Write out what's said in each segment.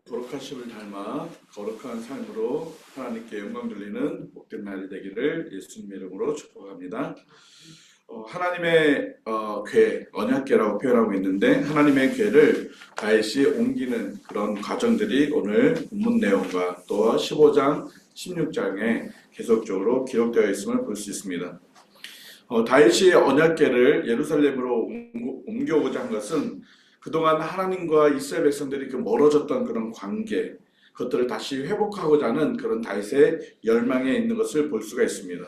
거룩하심을 닮아 거룩한 삶으로 하나님께 영광 돌리는 복된 날이 되기를 예수님의 이름으로 축복합니다. 하나님의 궤, 언약궤라고 표현하고 있는데 하나님의 궤를 다시 옮기는 그런 과정들이 오늘 본문 내용과 또 15장, 16장에 계속적으로 기록되어 있음을 볼 수 있습니다. 다윗이 언약궤를 예루살렘으로 옮겨오고자 한 것은 그동안 하나님과 이스라엘 백성들이 멀어졌던 그런 관계, 그것들을 다시 회복하고자 하는 그런 다윗의 열망에 있는 것을 볼 수가 있습니다.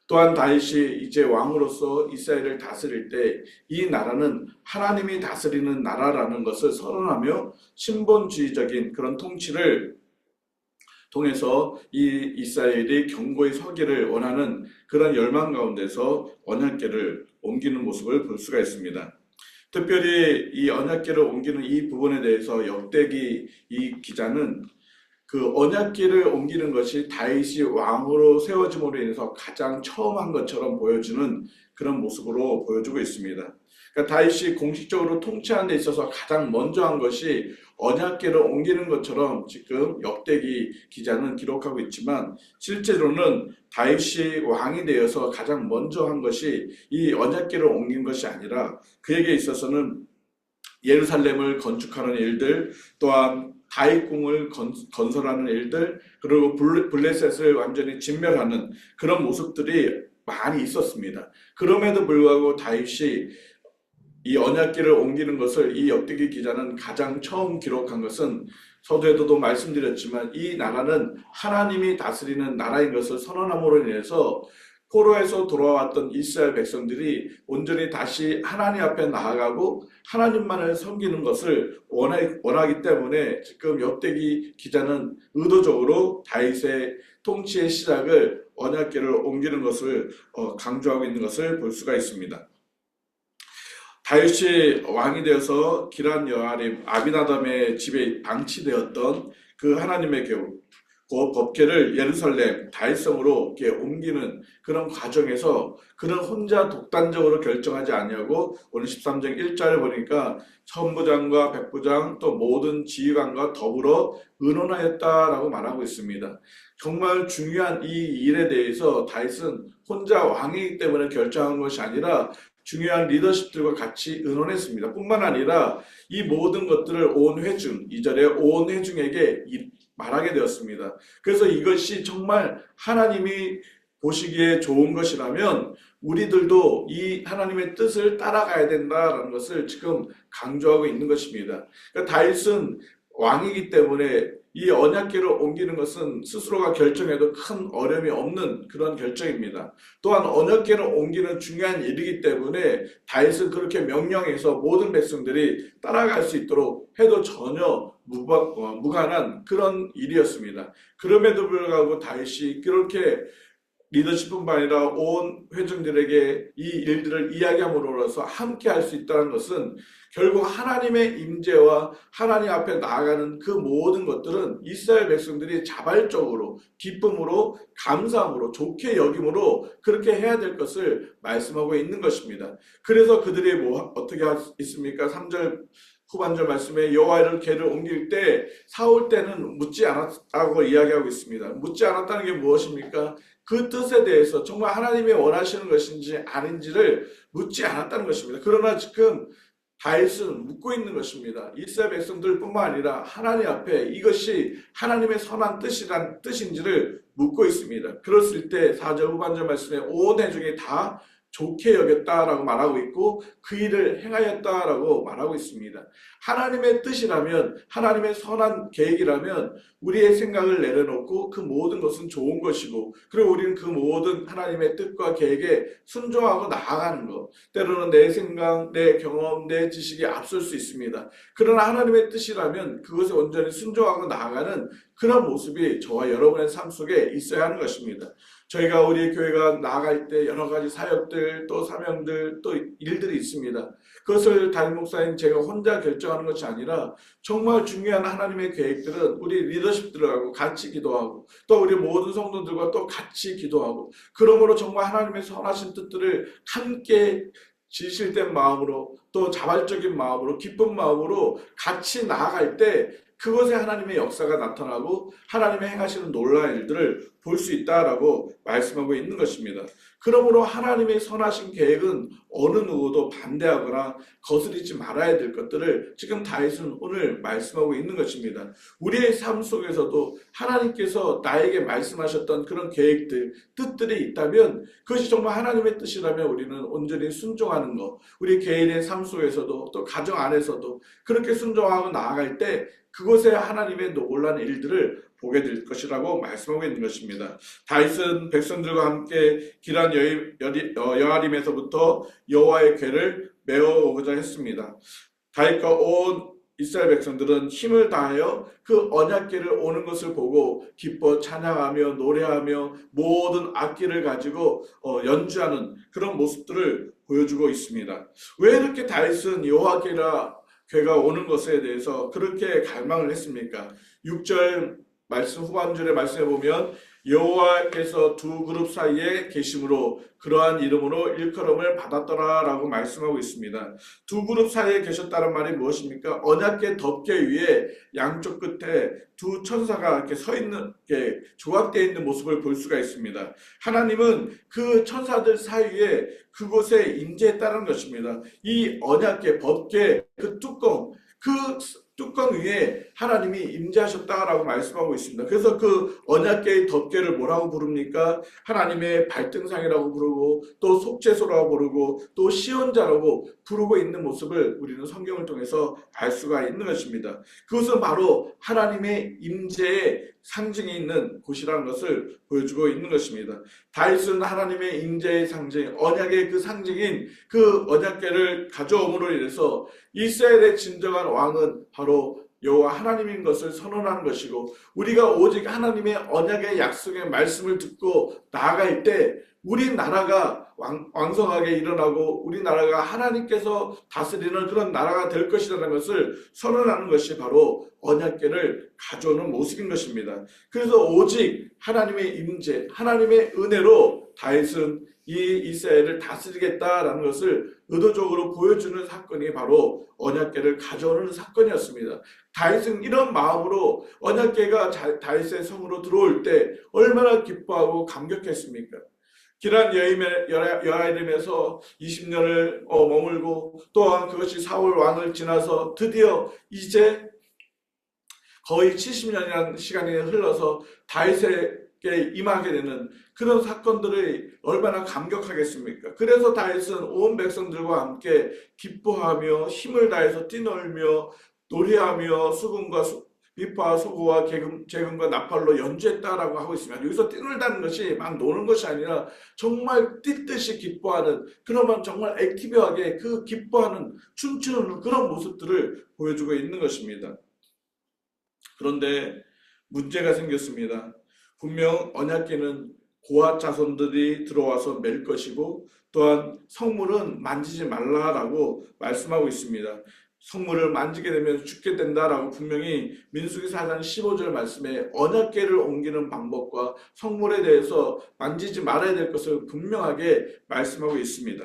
또한 다윗이 이제 왕으로서 이스라엘을 다스릴 때 이 나라는 하나님이 다스리는 나라라는 것을 선언하며 신본주의적인 그런 통치를 통해서 이 이스라엘이 견고히 서기를 원하는 그런 열망 가운데서 언약궤를 옮기는 모습을 볼 수가 있습니다. 특별히 이 언약궤를 옮기는 이 부분에 대해서 역대기 이 기자는 그 언약궤를 옮기는 것이 다윗이 왕으로 세워짐으로 인해서 가장 처음 한 것처럼 보여주는 그런 모습으로 보여주고 있습니다. 그러니까 다윗이 공식적으로 통치하는 데 있어서 가장 먼저 한 것이 언약궤를 옮기는 것처럼 지금 역대기 기자는 기록하고 있지만 실제로는 다윗이 왕이 되어서 가장 먼저 한 것이 이 언약궤를 옮긴 것이 아니라 그에게 있어서는 예루살렘을 건축하는 일들, 또한 다윗궁을 건설하는 일들, 그리고 블레셋을 완전히 진멸하는 그런 모습들이 많이 있었습니다. 그럼에도 불구하고 다윗이 이 언약궤를 옮기는 것을 이 역대기 기자는 가장 처음 기록한 것은 서두에도 말씀드렸지만 이 나라는 하나님이 다스리는 나라인 것을 선언함으로 인해서 포로에서 돌아왔던 이스라엘 백성들이 온전히 다시 하나님 앞에 나아가고 하나님만을 섬기는 것을 원하기 때문에 지금 역대기 기자는 의도적으로 다윗의 통치의 시작을 언약궤를 옮기는 것을 강조하고 있는 것을 볼 수가 있습니다. 다윗이 왕이 되어서 기란 여아림 아비나답의 집에 방치되었던 그 하나님의 궤, 그 법궤를 예루살렘 다윗성으로 이렇게 옮기는 그런 과정에서 그는 혼자 독단적으로 결정하지 아니하고 오늘 13장 1절에 보니까 천부장과 백부장 또 모든 지휘관과 더불어 의논하였다라고 말하고 있습니다. 정말 중요한 이 일에 대해서 다윗은 혼자 왕이기 때문에 결정한 것이 아니라 중요한 리더십들과 같이 의논했습니다. 뿐만 아니라 이 모든 것들을 온 회중, 2절에 온 회중에게 말하게 되었습니다. 그래서 이것이 정말 하나님이 보시기에 좋은 것이라면 우리들도 이 하나님의 뜻을 따라가야 된다는 것을 지금 강조하고 있는 것입니다. 그러니까 다윗은 왕이기 때문에 이 언약궤를 옮기는 것은 스스로가 결정해도 큰 어려움이 없는 그런 결정입니다. 또한 언약궤를 옮기는 중요한 일이기 때문에 다윗은 그렇게 명령해서 모든 백성들이 따라갈 수 있도록 해도 전혀 무관한 그런 일이었습니다. 그럼에도 불구하고 다윗이 그렇게 리더십뿐만 아니라 온 회중들에게 이 일들을 이야기함으로써 함께 할 수 있다는 것은 결국 하나님의 임재와 하나님 앞에 나아가는 그 모든 것들은 이스라엘 백성들이 자발적으로 기쁨으로 감사함으로 좋게 여김으로 그렇게 해야 될 것을 말씀하고 있는 것입니다. 그래서 그들이 어떻게 있습니까? 3절 후반절 말씀에 여호와의 궤를 옮길 때 사올 때는 묻지 않았다고 이야기하고 있습니다. 묻지 않았다는 게 무엇입니까? 그 뜻에 대해서 정말 하나님이 원하시는 것인지 아닌지를 묻지 않았다는 것입니다. 그러나 지금 다윗은 묻고 있는 것입니다. 이스라엘 백성들뿐만 아니라 하나님 앞에 이것이 하나님의 선한 뜻인지를 묻고 있습니다. 그랬을 때 4절 후반절 말씀에 온 회중이 다 좋게 여겼다라고 말하고 있고 그 일을 행하였다라고 말하고 있습니다. 하나님의 뜻이라면 하나님의 선한 계획이라면 우리의 생각을 내려놓고 그 모든 것은 좋은 것이고 그리고 우리는 그 모든 하나님의 뜻과 계획에 순종하고 나아가는 것 때로는 내 생각, 내 경험, 내 지식이 앞설 수 있습니다. 그러나 하나님의 뜻이라면 그것에 온전히 순종하고 나아가는 그런 모습이 저와 여러분의 삶 속에 있어야 하는 것입니다. 저희가 우리 교회가 나아갈 때 여러 가지 사역들 또 사명들 또 일들이 있습니다. 그것을 담임 목사님 제가 혼자 결정하는 것이 아니라 정말 중요한 하나님의 계획들은 우리 리더십들하고 같이 기도하고 또 우리 모든 성도들과 또 같이 기도하고 그러므로 정말 하나님의 선하신 뜻들을 함께 진실된 마음으로 또 자발적인 마음으로 기쁜 마음으로 같이 나아갈 때 그곳에 하나님의 역사가 나타나고 하나님의 행하시는 놀라운 일들을 볼 수 있다라고 말씀하고 있는 것입니다. 그러므로 하나님의 선하신 계획은 어느 누구도 반대하거나 거스르지 말아야 될 것들을 지금 다윗은 오늘 말씀하고 있는 것입니다. 우리의 삶 속에서도 하나님께서 나에게 말씀하셨던 그런 계획들, 뜻들이 있다면 그것이 정말 하나님의 뜻이라면 우리는 온전히 순종하는 것, 우리 개인의 삶 속에서도 또 가정 안에서도 그렇게 순종하고 나아갈 때 그곳에 하나님의 놀라운 일들을 보게 될 것이라고 말씀하고 있는 것입니다. 다윗은 백성들과 함께 기란 여아림에서부터 여호와의 궤를 메어오고자 했습니다. 다윗과 온 이스라엘 백성들은 힘을 다하여 그 언약궤를 오는 것을 보고 기뻐 찬양하며 노래하며 모든 악기를 가지고 연주하는 그런 모습들을 보여주고 있습니다. 왜 이렇게 다윗은 여호와궤가 오는 것에 대해서 그렇게 갈망을 했습니까? 6절 말씀 후반절에 말씀해 보면 여호와께서 두 그룹 사이에 계심으로 그러한 이름으로 일컬음을 받았더라라고 말씀하고 있습니다. 두 그룹 사이에 계셨다는 말이 무엇입니까? 언약궤 덮개 위에 양쪽 끝에 두 천사가 이렇게 서 있는, 이렇게 조각되어 있는 모습을 볼 수가 있습니다. 하나님은 그 천사들 사이에 그곳에 임재했다는 것입니다. 이 언약궤, 법궤, 그 뚜껑 위에 하나님이 임재하셨다라고 말씀하고 있습니다. 그래서 그 언약궤의 덮개를 뭐라고 부릅니까? 하나님의 발등상이라고 부르고 또 속죄소라고 부르고 또 시온자라고 부르고 있는 모습을 우리는 성경을 통해서 알 수가 있는 것입니다. 그것은 바로 하나님의 임재의 상징이 있는 곳이라는 것을 보여주고 있는 것입니다. 다윗은 하나님의 임재의 상징, 언약의 그 상징인 그 언약궤를 가져옴으로 인해서 이스라엘의 진정한 왕은 바로 여호와 하나님인 것을 선언하는 것이고, 우리가 오직 하나님의 언약의 약속의 말씀을 듣고 나아갈 때 우리나라가 왕성하게 일어나고 우리나라가 하나님께서 다스리는 그런 나라가 될 것이라는 것을 선언하는 것이 바로 언약궤를 가져오는 모습인 것입니다. 그래서 오직 하나님의 임재, 하나님의 은혜로 다윗은 이 이스라엘을 다스리겠다라는 것을 의도적으로 보여주는 사건이 바로 언약궤를 가져오는 사건이었습니다. 다윗은 이런 마음으로 언약궤가 다윗의 성으로 들어올 때 얼마나 기뻐하고 감격했습니까? 기란 여아림에서 20년을 머물고 또한 그것이 사울 왕을 지나서 드디어 이제 거의 70년이라는 시간이 흘러서 다윗에게 임하게 되는 그런 사건들이 얼마나 감격하겠습니까? 그래서 다윗은 온 백성들과 함께 기뻐하며 힘을 다해서 뛰놀며 노래하며 수금과 비파, 소고와 재금과 나팔로 연주했다라고 하고 있습니다. 여기서 뛰놀다는 것이 막 노는 것이 아니라 정말 뛰듯이 기뻐하는, 그러면 정말 액티브하게 그 기뻐하는 춤추는 그런 모습들을 보여주고 있는 것입니다. 그런데 문제가 생겼습니다. 분명 언약궤는 고앗 자손들이 들어와서 맬 것이고 또한 성물은 만지지 말라라고 말씀하고 있습니다. 성물을 만지게 되면 죽게 된다라고 분명히 민수기 4장 15절 말씀에 언약궤를 옮기는 방법과 성물에 대해서 만지지 말아야 될 것을 분명하게 말씀하고 있습니다.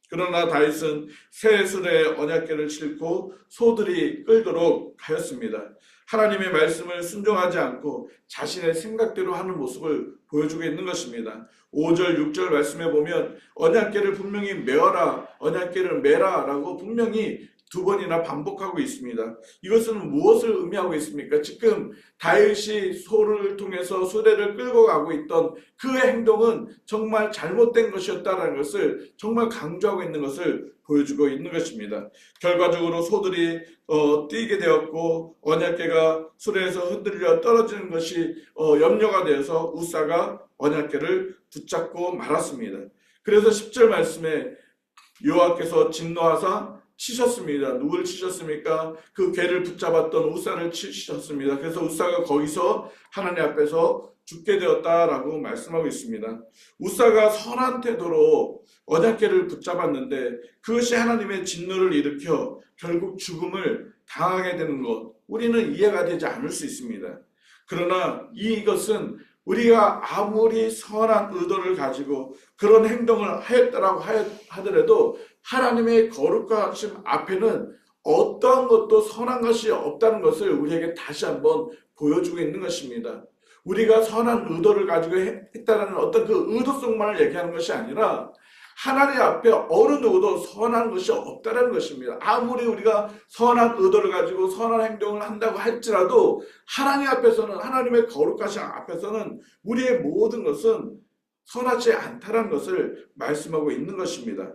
그러나 다윗은 새 술에 언약궤를 싣고 소들이 끌도록 하였습니다. 하나님의 말씀을 순종하지 않고 자신의 생각대로 하는 모습을 보여주고 있는 것입니다. 5절, 6절 말씀에 보면 언약궤를 분명히 메어라, 언약궤를 메라 라고 분명히 두 번이나 반복하고 있습니다. 이것은 무엇을 의미하고 있습니까? 지금 다윗이 소를 통해서 수레를 끌고 가고 있던 그 행동은 정말 잘못된 것이었다는 것을 정말 강조하고 있는 것을 보여주고 있는 것입니다. 결과적으로 소들이 뛰게 되었고 언약궤가 수레에서 흔들려 떨어지는 것이 염려가 되어서 우사가 언약궤를 붙잡고 말았습니다. 그래서 10절 말씀에 여호와께서 진노하사 치셨습니다. 누구를 치셨습니까? 그 궤를 붙잡았던 우사를 치셨습니다. 그래서 우사가 거기서 하나님 앞에서 죽게 되었다라고 말씀하고 있습니다. 우사가 선한 태도로 언약궤를 붙잡았는데 그것이 하나님의 진노를 일으켜 결국 죽음을 당하게 되는 것, 우리는 이해가 되지 않을 수 있습니다. 그러나 이것은 우리가 아무리 선한 의도를 가지고 그런 행동을 하였다라고 하더라도 하나님의 거룩하심 앞에는 어떠한 것도 선한 것이 없다는 것을 우리에게 다시 한번 보여주고 있는 것입니다. 우리가 선한 의도를 가지고 했다는 어떤 그 의도성만을 얘기하는 것이 아니라 하나님 앞에 어느 누구도 선한 것이 없다는 것입니다. 아무리 우리가 선한 의도를 가지고 선한 행동을 한다고 할지라도 하나님 앞에서는, 하나님의 거룩하신 앞에서는 우리의 모든 것은 선하지 않다는 것을 말씀하고 있는 것입니다.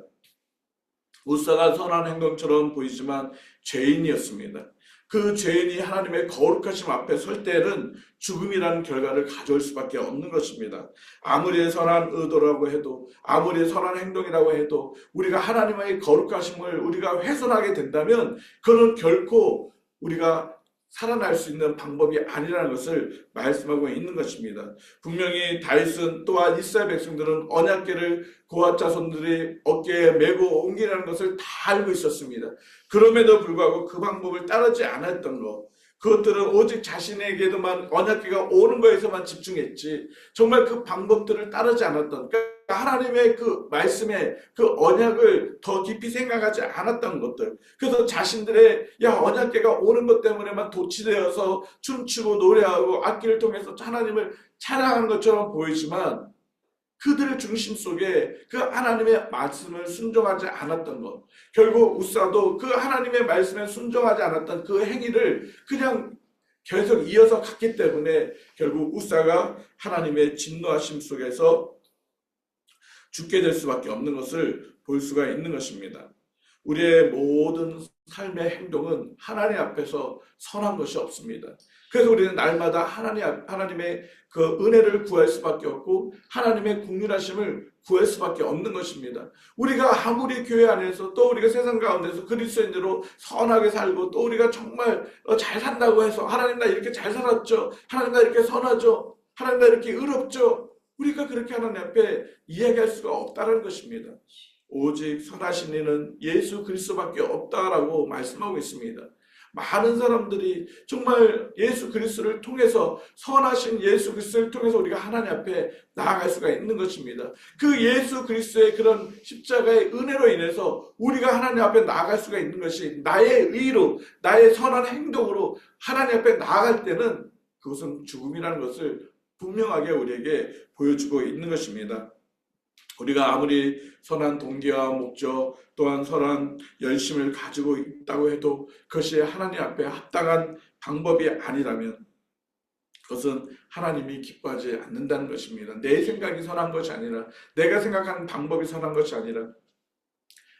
우사가 선한 행동처럼 보이지만 죄인이었습니다. 그 죄인이 하나님의 거룩하심 앞에 설 때에는 죽음이라는 결과를 가져올 수밖에 없는 것입니다. 아무리 선한 의도라고 해도, 아무리 선한 행동이라고 해도 우리가 하나님의 거룩하심을 우리가 훼손하게 된다면 그는 결코 우리가 살아날 수 있는 방법이 아니라는 것을 말씀하고 있는 것입니다. 분명히 다윗은 또한 이스라엘 백성들은 언약궤를 고핫 자손들이 어깨에 메고 옮기라는 것을 다 알고 있었습니다. 그럼에도 불구하고 그 방법을 따르지 않았던 것, 그것들은 오직 자신에게도만 언약궤가 오는 거에서만 집중했지 정말 그 방법들을 따르지 않았던, 그러니까 하나님의 그 말씀에 그 언약을 더 깊이 생각하지 않았던 것들. 그래서 자신들의 언약궤가 오는 것 때문에만 도취되어서 춤추고 노래하고 악기를 통해서 하나님을 찬양하는 것처럼 보이지만 그들의 중심 속에 그 하나님의 말씀을 순종하지 않았던 것, 결국 우사도 그 하나님의 말씀에 순종하지 않았던 그 행위를 그냥 계속 이어서 갔기 때문에 결국 우사가 하나님의 진노하심 속에서 죽게 될 수밖에 없는 것을 볼 수가 있는 것입니다. 우리의 모든 삶의 행동은 하나님 앞에서 선한 것이 없습니다. 그래서 우리는 날마다 하나님의 그 은혜를 구할 수밖에 없고 하나님의 긍휼하심을 구할 수밖에 없는 것입니다. 우리가 아무리 교회 안에서 또 우리가 세상 가운데서 그리스도인으로 선하게 살고 또 우리가 정말 잘 산다고 해서 하나님 나 이렇게 잘 살았죠, 하나님 나 이렇게 선하죠, 하나님 나 이렇게 의롭죠, 우리가 그렇게 하나님 앞에 이야기할 수가 없다는 것입니다. 오직 선하신 이는 예수 그리스도밖에 없다라고 말씀하고 있습니다. 많은 사람들이 정말 예수 그리스도를 통해서, 선하신 예수 그리스도를 통해서 우리가 하나님 앞에 나아갈 수가 있는 것입니다. 그 예수 그리스도의 그런 십자가의 은혜로 인해서 우리가 하나님 앞에 나아갈 수가 있는 것이, 나의 의로, 나의 선한 행동으로 하나님 앞에 나아갈 때는 그것은 죽음이라는 것을 분명하게 우리에게 보여주고 있는 것입니다. 우리가 아무리 선한 동기와 목적 또한 선한 열심을 가지고 있다고 해도 그것이 하나님 앞에 합당한 방법이 아니라면 그것은 하나님이 기뻐하지 않는다는 것입니다. 내 생각이 선한 것이 아니라, 내가 생각하는 방법이 선한 것이 아니라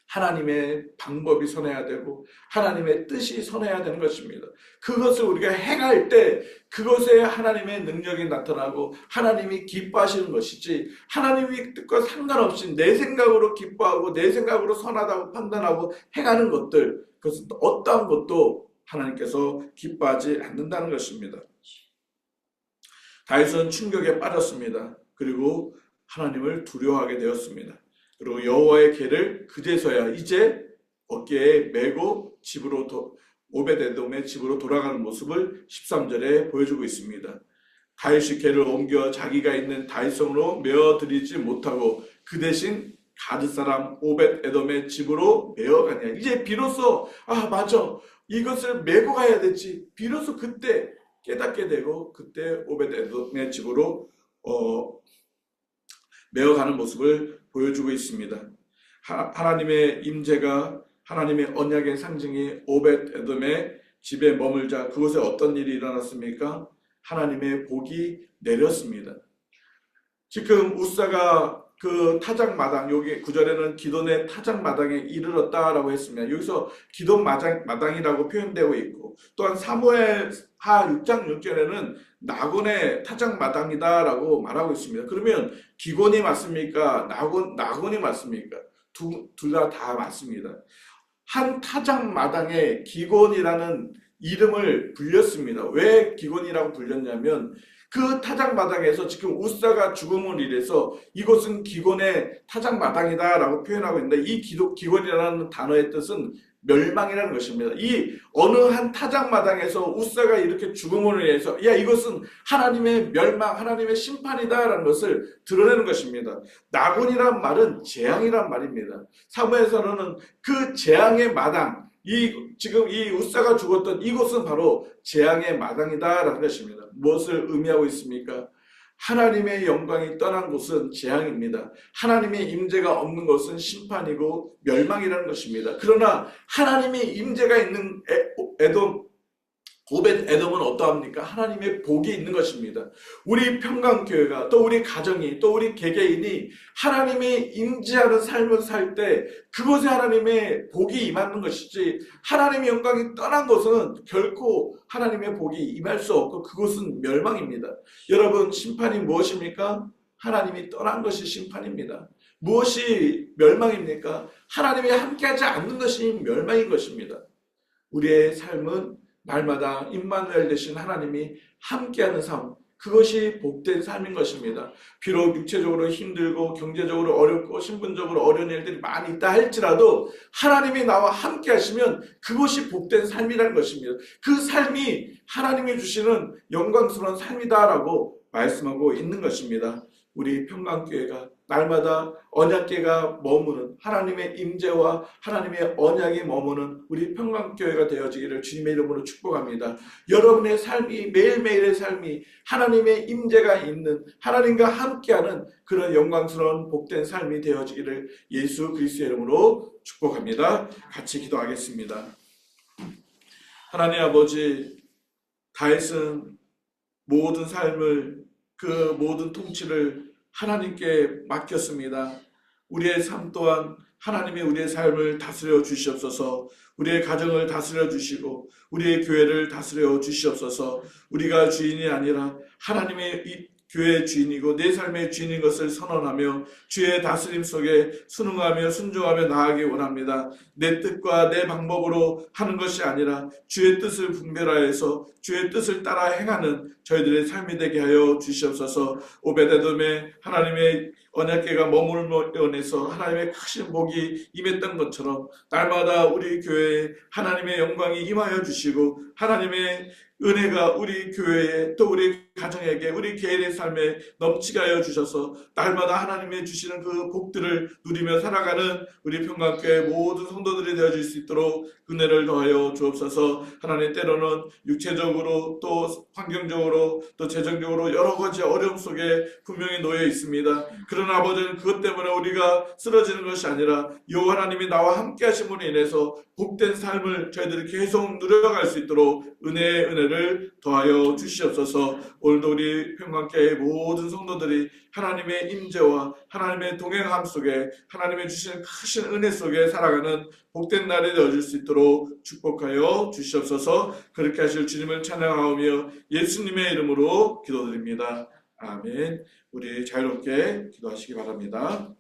하나님의 방법이 선해야 되고 하나님의 뜻이 선해야 되는 것입니다. 그것을 우리가 행할 때 그것에 하나님의 능력이 나타나고 하나님이 기뻐하시는 것이지, 하나님의 뜻과 상관없이 내 생각으로 기뻐하고 내 생각으로 선하다고 판단하고 행하는 것들, 그것은 어떠한 것도 하나님께서 기뻐하지 않는다는 것입니다. 다윗은 충격에 빠졌습니다. 그리고 하나님을 두려워하게 되었습니다. 그리고 여호와의 궤를 그제서야 이제 어깨에 메고 오벳에돔의 집으로 돌아가는 모습을 13절에 보여주고 있습니다. 다윗이 궤를 옮겨 자기가 있는 다윗성으로 메어드리지 못하고 그 대신 가드 사람 오벳에돔의 집으로 메어가냐. 이제 비로소 맞아, 이것을 메고 가야 되지. 비로소 그때 깨닫게 되고 그때 오벳에돔의 집으로 메어가는 모습을 보여주고 있습니다. 하나님의 임재가, 하나님의 언약의 상징이 오벳에돔의 집에 머물자 그곳에 어떤 일이 일어났습니까? 하나님의 복이 내렸습니다. 지금 우사가 그 타작마당, 여기 9절에는 기돈의 타작마당에 이르렀다라고 했습니다. 여기서 기돈 마당이라고 표현되고 있고, 또한 사무엘하 6장 6절에는 나곤의 타작마당이다라고 말하고 있습니다. 그러면 기곤이 맞습니까? 나곤이 맞습니까? 둘 다 맞습니다. 한 타작마당에 기곤이라는 이름을 불렸습니다. 왜 기곤이라고 불렸냐면 그 타작마당에서 지금 우사가 죽음을 인해서 이곳은 기곤의 타작마당이다라고 표현하고 있는데, 이 기곤이라는 단어의 뜻은 멸망이라는 것입니다. 이 어느 한 타작마당에서 우사가 이렇게 죽음으로 인해서 이것은 하나님의 멸망, 하나님의 심판이다라는 것을 드러내는 것입니다. 나곤이란 말은 재앙이란 말입니다. 사무엘서는 그 재앙의 마당, 지금 이 웃사가 죽었던 이곳은 바로 재앙의 마당이다라는 것입니다. 무엇을 의미하고 있습니까? 하나님의 영광이 떠난 곳은 재앙입니다. 하나님의 임재가 없는 곳은 심판이고 멸망이라는 것입니다. 그러나 하나님의 임재가 있는 오벳 에돔은 어떠합니까? 하나님의 복이 있는 것입니다. 우리 평강교회가 또 우리 가정이 또 우리 개개인이 하나님의 임재하는 삶을 살 때 그곳에 하나님의 복이 임하는 것이지, 하나님의 영광이 떠난 곳은 결코 하나님의 복이 임할 수 없고 그곳은 멸망입니다. 여러분, 심판이 무엇입니까? 하나님이 떠난 것이 심판입니다. 무엇이 멸망입니까? 하나님이 함께하지 않는 것이 멸망인 것입니다. 우리의 삶은 날마다 임마누엘 되신 하나님이 함께하는 삶, 그것이 복된 삶인 것입니다. 비록 육체적으로 힘들고 경제적으로 어렵고 신분적으로 어려운 일들이 많이 있다 할지라도 하나님이 나와 함께 하시면 그것이 복된 삶이라는 것입니다. 그 삶이 하나님이 주시는 영광스러운 삶이다라고 말씀하고 있는 것입니다. 우리 평강교회가 날마다 언약궤가 머무는 하나님의 임재와 하나님의 언약이 머무는 우리 평강교회가 되어지기를 주님의 이름으로 축복합니다. 여러분의 삶이, 매일매일의 삶이 하나님의 임재가 있는, 하나님과 함께하는 그런 영광스러운 복된 삶이 되어지기를 예수 그리스도의 이름으로 축복합니다. 같이 기도하겠습니다. 하나님 아버지, 다윗은 모든 삶을, 그 모든 통치를 하나님께 맡겼습니다. 우리의 삶 또한 하나님이 우리의 삶을 다스려 주시옵소서. 우리의 가정을 다스려 주시고 우리의 교회를 다스려 주시옵소서. 우리가 주인이 아니라 하나님의 이 교회의 주인이고 내 삶의 주인인 것을 선언하며 주의 다스림 속에 순응하며 순종하며 나아가기 원합니다. 내 뜻과 내 방법으로 하는 것이 아니라 주의 뜻을 분별하여서 주의 뜻을 따라 행하는 저희들의 삶이 되게 하여 주시옵소서. 오벳에돔의 하나님의 언약궤가 머물므로 인해서 하나님의 크신 복이 임했던 것처럼 날마다 우리 교회에 하나님의 영광이 임하여 주시고 하나님의 은혜가 우리 교회에 또 우리 가정에게 우리 개인의 삶에 넘치게 하여 주셔서 날마다 하나님의 주시는 그 복들을 누리며 살아가는 우리 평강교회 모든 성도들이 되어질 수 있도록 은혜를 더하여 주옵소서. 하나님, 때로는 육체적으로 또 환경적으로 또 재정적으로 여러 가지 어려움 속에 분명히 놓여 있습니다. 그러나 아버지는 그것 때문에 우리가 쓰러지는 것이 아니라 여호와 하나님이 나와 함께 하심으로 인해서 복된 삶을 저희들이 계속 누려갈 수 있도록 은혜를 더하여 주시옵소서. 오늘도 우리 평강교회의 모든 성도들이 하나님의 임재와 하나님의 동행함 속에 하나님의 주시는 크신 은혜 속에 살아가는 복된 날이 되어질 수 있도록 축복하여 주시옵소서. 그렇게 하실 주님을 찬양하오며 예수님의 이름으로 기도드립니다. 아멘. 우리 자유롭게 기도하시기 바랍니다.